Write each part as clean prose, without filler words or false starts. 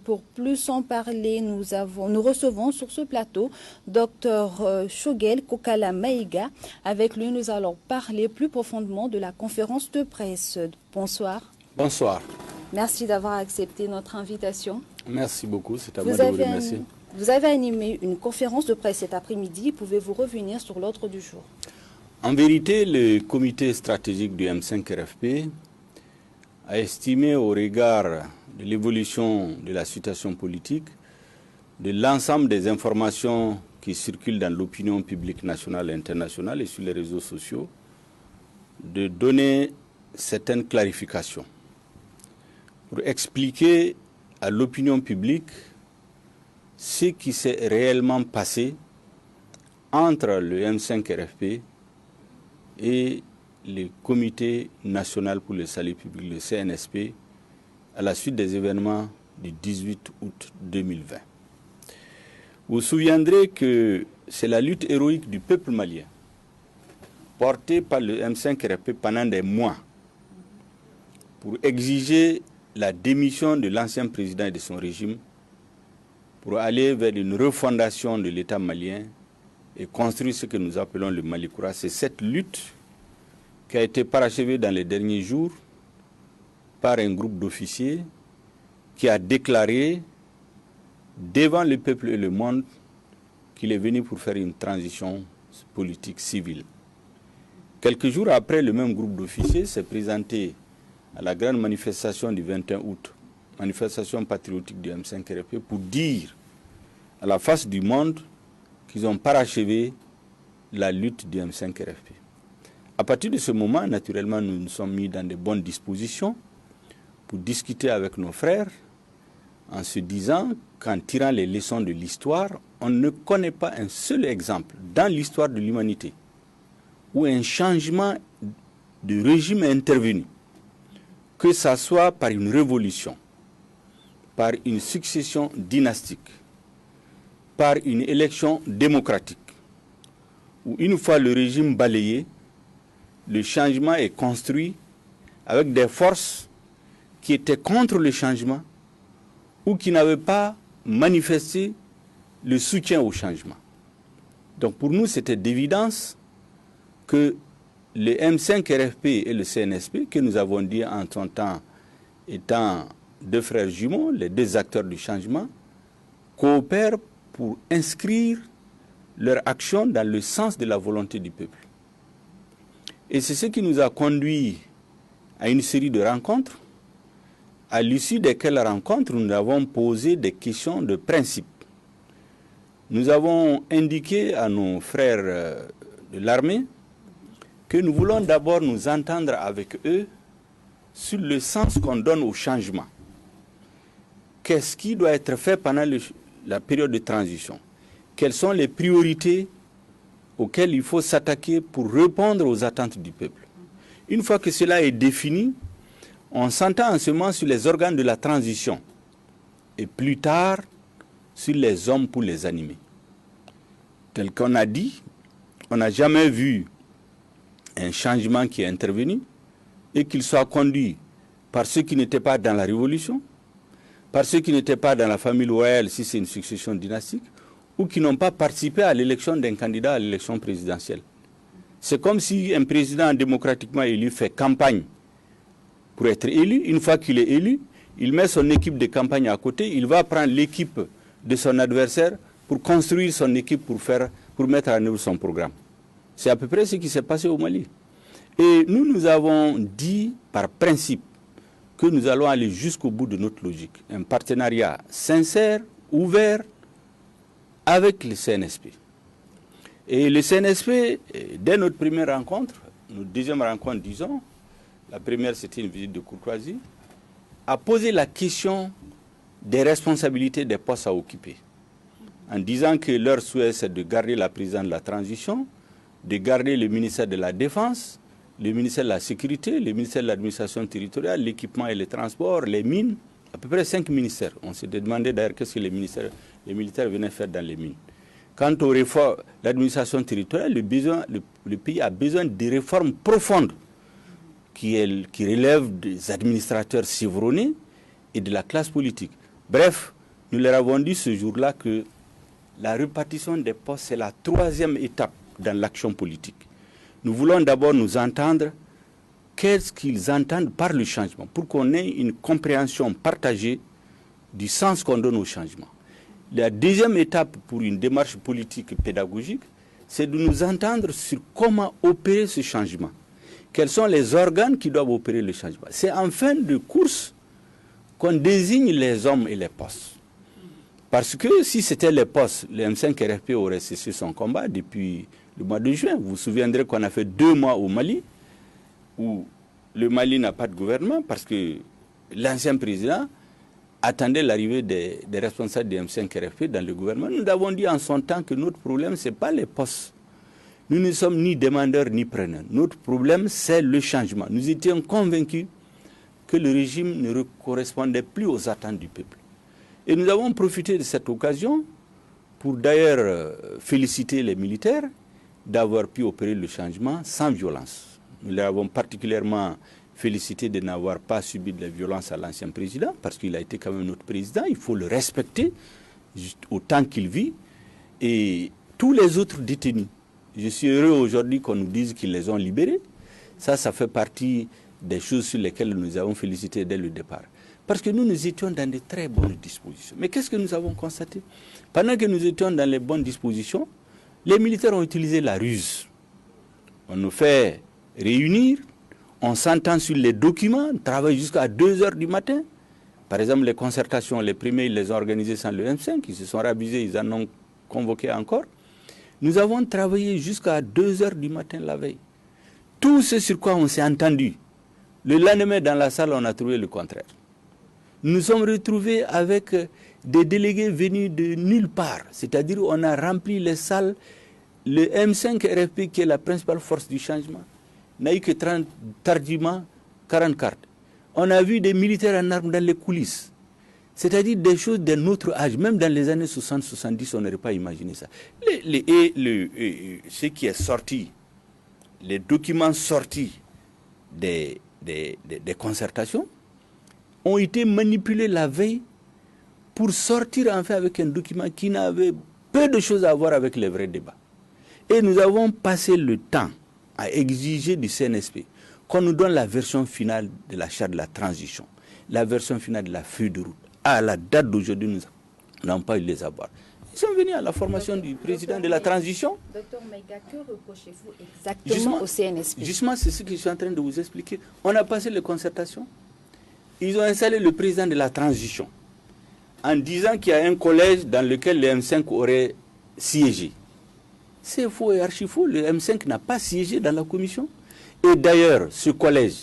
pour plus en parler, nous recevons sur ce plateau Dr Shogel Kokala Maïga. Avec lui, nous allons parler plus profondément de la conférence de presse. Bonsoir. Bonsoir. Merci d'avoir accepté notre invitation. Merci beaucoup, c'est à moi de vous remercier. Vous avez animé une conférence de presse cet après-midi. Pouvez-vous revenir sur l'ordre du jour? En vérité, le comité stratégique du M5-RFP a estimé, au regard de l'évolution de la situation politique, de l'ensemble des informations qui circulent dans l'opinion publique nationale et internationale et sur les réseaux sociaux, de donner certaines clarifications pour expliquer à l'opinion publique ce qui s'est réellement passé entre le M5-RFP et le Comité national pour le salut public, le CNSP, à la suite des événements du 18 août 2020. Vous vous souviendrez que c'est la lutte héroïque du peuple malien, portée par le M5-RFP pendant des mois, pour exiger la démission de l'ancien président et de son régime, pour aller vers une refondation de l'État malien et construire ce que nous appelons le Mali Koura. C'est cette lutte qui a été parachevée dans les derniers jours par un groupe d'officiers qui a déclaré devant le peuple et le monde qu'il est venu pour faire une transition politique civile. Quelques jours après, le même groupe d'officiers s'est présenté à la grande manifestation du 21 août, manifestation patriotique du M5-RFP, pour dire à la face du monde qu'ils ont parachevé la lutte du M5-RFP. À partir de ce moment, naturellement, nous nous sommes mis dans de bonnes dispositions pour discuter avec nos frères en se disant qu'en tirant les leçons de l'histoire, on ne connaît pas un seul exemple dans l'histoire de l'humanité où un changement de régime est intervenu, que ce soit par une révolution, par une succession dynastique, par une élection démocratique, où une fois le régime balayé, le changement est construit avec des forces qui étaient contre le changement ou qui n'avaient pas manifesté le soutien au changement. Donc pour nous, c'était d'évidence que le M5-RFP et le CNSP, que nous avons dit en son temps étant deux frères jumeaux, les deux acteurs du changement, coopèrent pour inscrire leur action dans le sens de la volonté du peuple. Et c'est ce qui nous a conduit à une série de rencontres, à l'issue desquelles rencontres, nous avons posé des questions de principe. Nous avons indiqué à nos frères de l'armée que nous voulons d'abord nous entendre avec eux sur le sens qu'on donne au changement. Qu'est-ce qui doit être fait pendant la période de transition? Quelles sont les priorités auxquelles il faut s'attaquer pour répondre aux attentes du peuple? Une fois que cela est défini, on s'entend en ce moment sur les organes de la transition et plus tard sur les hommes pour les animer. Tel qu'on a dit, on n'a jamais vu un changement qui est intervenu et qu'il soit conduit par ceux qui n'étaient pas dans la révolution, par ceux qui n'étaient pas dans la famille royale si c'est une succession dynastique, ou qui n'ont pas participé à l'élection d'un candidat à l'élection présidentielle. C'est comme si un président démocratiquement élu fait campagne pour être élu. Une fois qu'il est élu, il met son équipe de campagne à côté, il va prendre l'équipe de son adversaire pour construire son équipe pour mettre en œuvre son programme. C'est à peu près ce qui s'est passé au Mali. Et nous avons dit par principe que nous allons aller jusqu'au bout de notre logique. Un partenariat sincère, ouvert, avec le CNSP. Et le CNSP, dès notre première rencontre, notre deuxième rencontre, disons, la première c'était une visite de courtoisie, a posé la question des responsabilités des postes à occuper, en disant que leur souhait c'est de garder la présidence de la transition, de garder le ministère de la Défense, le ministère de la Sécurité, le ministère de l'Administration territoriale, l'équipement et les transports, les mines, à peu près 5 ministères. On s'est demandé d'ailleurs qu'est-ce que les militaires venaient faire dans les mines. Quant aux réformes, l'administration territoriale, le pays a besoin de réformes profondes qui relèvent des administrateurs chevronnés et de la classe politique. Bref, nous leur avons dit ce jour-là que la répartition des postes, c'est la troisième étape dans l'action politique. Nous voulons d'abord nous entendre qu'est-ce qu'ils entendent par le changement, pour qu'on ait une compréhension partagée du sens qu'on donne au changement. La deuxième étape pour une démarche politique et pédagogique, c'est de nous entendre sur comment opérer ce changement. Quels sont les organes qui doivent opérer le changement. C'est en fin de course qu'on désigne les hommes et les postes. Parce que si c'était les postes, le M5-RFP aurait cessé son combat depuis le mois de juin. Vous vous souviendrez qu'on a fait 2 mois au Mali, où le Mali n'a pas de gouvernement, parce que l'ancien président attendait l'arrivée des responsables du M5-RFP dans le gouvernement. Nous avons dit en son temps que notre problème, ce n'est pas les postes. Nous ne sommes ni demandeurs ni preneurs. Notre problème, c'est le changement. Nous étions convaincus que le régime ne correspondait plus aux attentes du peuple. Et nous avons profité de cette occasion pour d'ailleurs féliciter les militaires d'avoir pu opérer le changement sans violence. Nous les avons particulièrement félicités de n'avoir pas subi de la violence à l'ancien président, parce qu'il a été quand même notre président, il faut le respecter autant qu'il vit. Et tous les autres détenus, je suis heureux aujourd'hui qu'on nous dise qu'ils les ont libérés. Ça fait partie des choses sur lesquelles nous avons félicité dès le départ. Parce que nous étions dans de très bonnes dispositions. Mais qu'est-ce que nous avons constaté? Pendant que nous étions dans les bonnes dispositions, les militaires ont utilisé la ruse. On nous fait réunir, on s'entend sur les documents, on travaille jusqu'à 2 heures du matin. Par exemple, les concertations, les premiers, ils les ont organisées sans le M5, ils se sont rabusés, ils en ont convoqué encore. Nous avons travaillé jusqu'à 2 heures du matin la veille. Tout ce sur quoi on s'est entendu. Le lendemain, dans la salle, on a trouvé le contraire. Nous nous sommes retrouvés avec des délégués venus de nulle part. C'est-à-dire on a rempli les salles. Le M5-RFP, qui est la principale force du changement, n'a eu que tardivement 40 cartes. On a vu des militaires en armes dans les coulisses. C'est-à-dire des choses d'un autre âge. Même dans les années 60-70, on n'aurait pas imaginé ça. Ce qui est sorti, les documents sortis des concertations, ont été manipulés la veille pour sortir en fait avec un document qui n'avait peu de choses à voir avec les vrais débats. Et nous avons passé le temps à exiger du CNSP qu'on nous donne la version finale de la charte de la transition, la version finale de la feuille de route. À la date d'aujourd'hui, nous n'avons pas eu les avoir. Ils sont venus à la formation du président de la transition. Docteur Maïga, que reprochez-vous exactement au CNSP? Justement, c'est ce que je suis en train de vous expliquer. On a passé les concertations. Ils ont installé le président de la transition en disant qu'il y a un collège dans lequel le M5 aurait siégé. C'est faux et archi faux. Le M5 n'a pas siégé dans la commission. Et d'ailleurs, ce collège,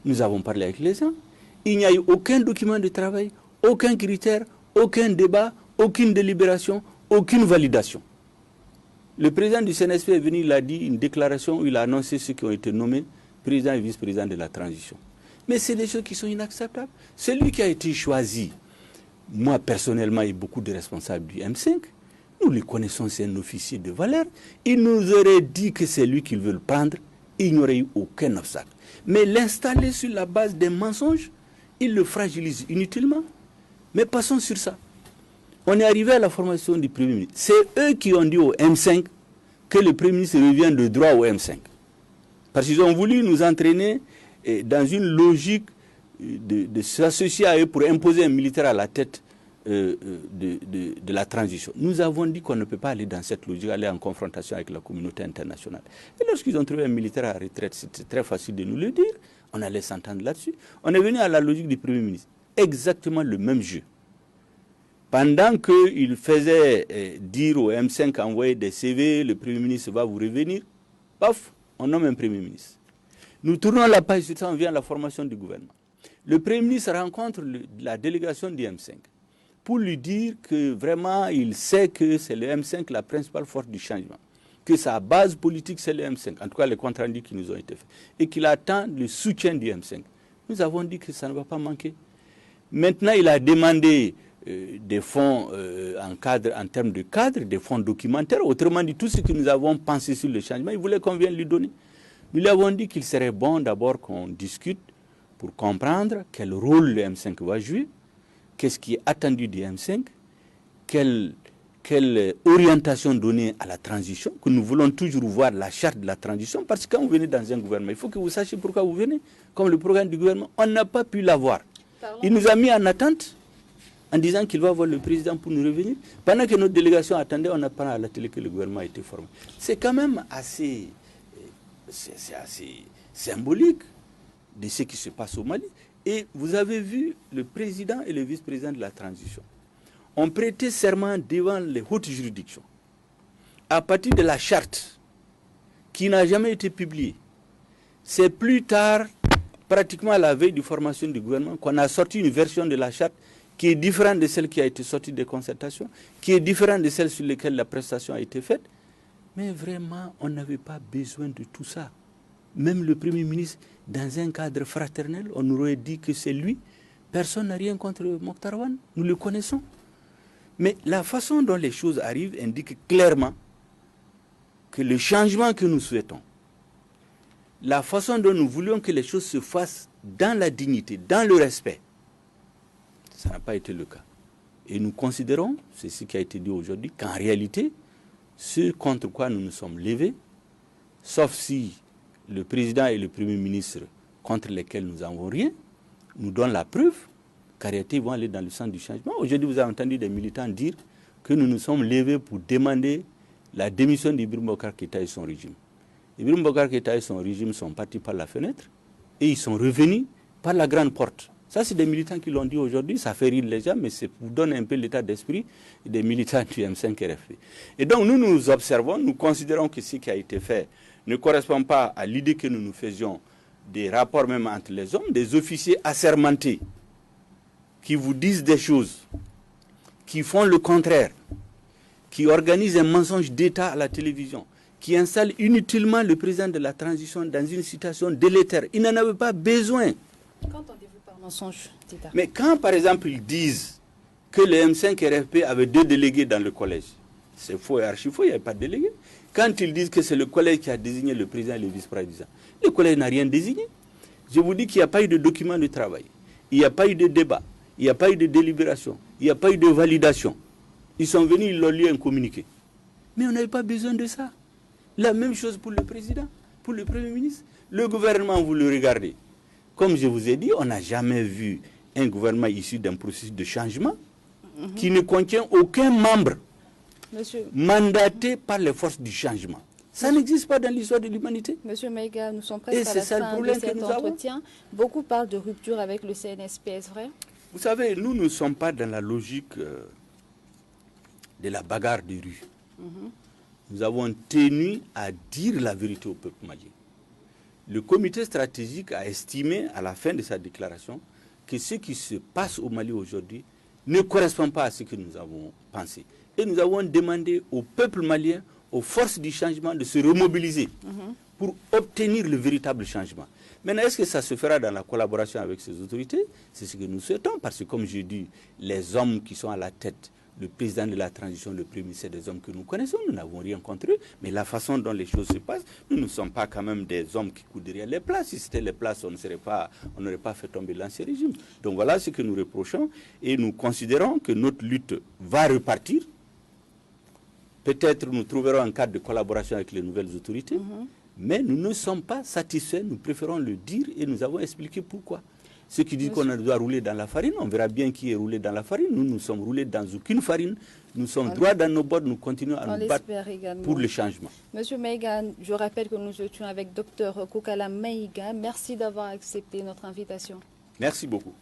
nous avons parlé avec les gens, il n'y a eu aucun document de travail, aucun critère, aucun débat, aucune délibération, aucune validation. Le président du CNSP est venu, il a dit une déclaration où il a annoncé ceux qui ont été nommés président et vice-président de la transition. Mais c'est des choses qui sont inacceptables. Celui qui a été choisi, moi personnellement et beaucoup de responsables du M5, nous le connaissons, c'est un officier de valeur. Il nous aurait dit que c'est lui qu'ils veulent prendre, il n'y aurait eu aucun obstacle. Mais l'installer sur la base des mensonges, il le fragilise inutilement. Mais passons sur ça. On est arrivé à la formation du Premier ministre. C'est eux qui ont dit au M5 que le Premier ministre revient de droit au M5. Parce qu'ils ont voulu nous entraîner dans une logique de s'associer à eux pour imposer un militaire à la tête de la transition. Nous avons dit qu'on ne peut pas aller dans cette logique, aller en confrontation avec la communauté internationale. Et lorsqu'ils ont trouvé un militaire à la retraite, c'était très facile de nous le dire. On allait s'entendre là-dessus. On est venu à la logique du Premier ministre. Exactement le même jeu. Pendant qu'il faisait dire au M5 envoyer des CV, le Premier ministre va vous revenir, paf, on nomme un Premier ministre. Nous tournons la page sur ça, on vient à la formation du gouvernement. Le Premier ministre rencontre la délégation du M5 pour lui dire que vraiment il sait que c'est le M5 la principale force du changement, que sa base politique c'est le M5, en tout cas les comptes rendus qui nous ont été faits, et qu'il attend le soutien du M5. Nous avons dit que ça ne va pas manquer. Maintenant, il a demandé des fonds en termes de cadre, des fonds documentaires, autrement dit tout ce que nous avons pensé sur le changement, il voulait qu'on vienne lui donner. Nous lui avons dit qu'il serait bon d'abord qu'on discute pour comprendre quel rôle le M5 va jouer, qu'est-ce qui est attendu du M5, quelle orientation donner à la transition, que nous voulons toujours voir la charte de la transition, parce que quand vous venez dans un gouvernement, il faut que vous sachiez pourquoi vous venez. Comme le programme du gouvernement, on n'a pas pu l'avoir. Il nous a mis en attente en disant qu'il va voir le président pour nous revenir. Pendant que notre délégation attendait, on apprend à la télé que le gouvernement a été formé. C'est quand même assez symbolique de ce qui se passe au Mali. Et vous avez vu le président et le vice-président de la transition ont prêté serment devant les hautes juridictions à partir de la charte qui n'a jamais été publiée. C'est plus tard, pratiquement à la veille de formation du gouvernement, qu'on a sorti une version de la charte qui est différente de celle qui a été sortie des concertations, qui est différente de celle sur laquelle la prestation a été faite. Mais vraiment, on n'avait pas besoin de tout ça. Même le Premier ministre, dans un cadre fraternel, on aurait dit que c'est lui. Personne n'a rien contre Mokhtar Wane, nous le connaissons. Mais la façon dont les choses arrivent indique clairement que le changement que nous souhaitons, la façon dont nous voulions que les choses se fassent dans la dignité, dans le respect, ça n'a pas été le cas. Et nous considérons, c'est ce qui a été dit aujourd'hui, qu'en réalité, ce contre quoi nous nous sommes levés, sauf si le président et le Premier ministre, contre lesquels nous n'avons rien, nous donnent la preuve qu'en réalité, ils vont aller dans le sens du changement. Aujourd'hui, vous avez entendu des militants dire que nous nous sommes levés pour demander la démission d'Ibrahim Boubacar Keïta et son régime. Ibrahim Boubacar Keïta et son régime sont partis par la fenêtre et ils sont revenus par la grande porte. Ça, c'est des militants qui l'ont dit aujourd'hui, ça fait rire les gens, mais ça vous donne un peu l'état d'esprit des militants du M5 RFP. Et donc, nous observons, nous considérons que ce qui a été fait ne correspond pas à l'idée que nous nous faisions des rapports même entre les hommes, des officiers assermentés qui vous disent des choses, qui font le contraire, qui organisent un mensonge d'État à la télévision, qui installent inutilement le président de la transition dans une situation délétère. Il n'en avait pas besoin. Qu'entendez-vous par mensonge d'État? Mais quand, par exemple, ils disent que le M5 RFP avait 2 délégués dans le collège, c'est faux et archi faux, il n'y avait pas de délégués. Quand ils disent que c'est le collège qui a désigné le président et le vice-président, le collège n'a rien désigné. Je vous dis qu'il n'y a pas eu de document de travail, il n'y a pas eu de débat, il n'y a pas eu de délibération, il n'y a pas eu de validation. Ils sont venus, ils l'ont lu un communiqué. Mais on n'avait pas besoin de ça. La même chose pour le président, pour le Premier ministre. Le gouvernement, vous le regardez. Comme je vous ai dit, on n'a jamais vu un gouvernement issu d'un processus de changement qui ne contient aucun membre mandaté par les forces du changement. Ça n'existe pas dans l'histoire de l'humanité. Monsieur Maïga, nous sommes presque à la fin de cet entretien. Beaucoup parlent de rupture avec le CNSP, est-ce vrai? Vous savez, nous ne sommes pas dans la logique de la bagarre de rue. Nous avons tenu à dire la vérité au peuple malien. Le comité stratégique a estimé à la fin de sa déclaration que ce qui se passe au Mali aujourd'hui ne correspond pas à ce que nous avons pensé. Et nous avons demandé au peuple malien, aux forces du changement de se remobiliser pour obtenir le véritable changement. Maintenant, est-ce que ça se fera dans la collaboration avec ces autorités? C'est ce que nous souhaitons, parce que comme je dis, les hommes qui sont à la tête, le président de la transition, le premier ministre, c'est des hommes que nous connaissons, nous n'avons rien contre eux, mais la façon dont les choses se passent, nous ne sommes pas quand même des hommes qui courent derrière les places. Si c'était les places, on n'aurait pas fait tomber l'ancien régime. Donc voilà ce que nous reprochons, et nous considérons que notre lutte va repartir. Peut-être nous trouverons un cadre de collaboration avec les nouvelles autorités, mais nous ne sommes pas satisfaits, nous préférons le dire et nous avons expliqué pourquoi. Ceux qui disent qu'on doit rouler dans la farine, on verra bien qui est roulé dans la farine. Nous, nous sommes roulés dans aucune farine. Nous sommes droits dans nos bottes, nous continuons à nous battre pour le changement. Monsieur Maïga, je rappelle que nous étions avec Dr Kokala Maïga. Merci d'avoir accepté notre invitation. Merci beaucoup.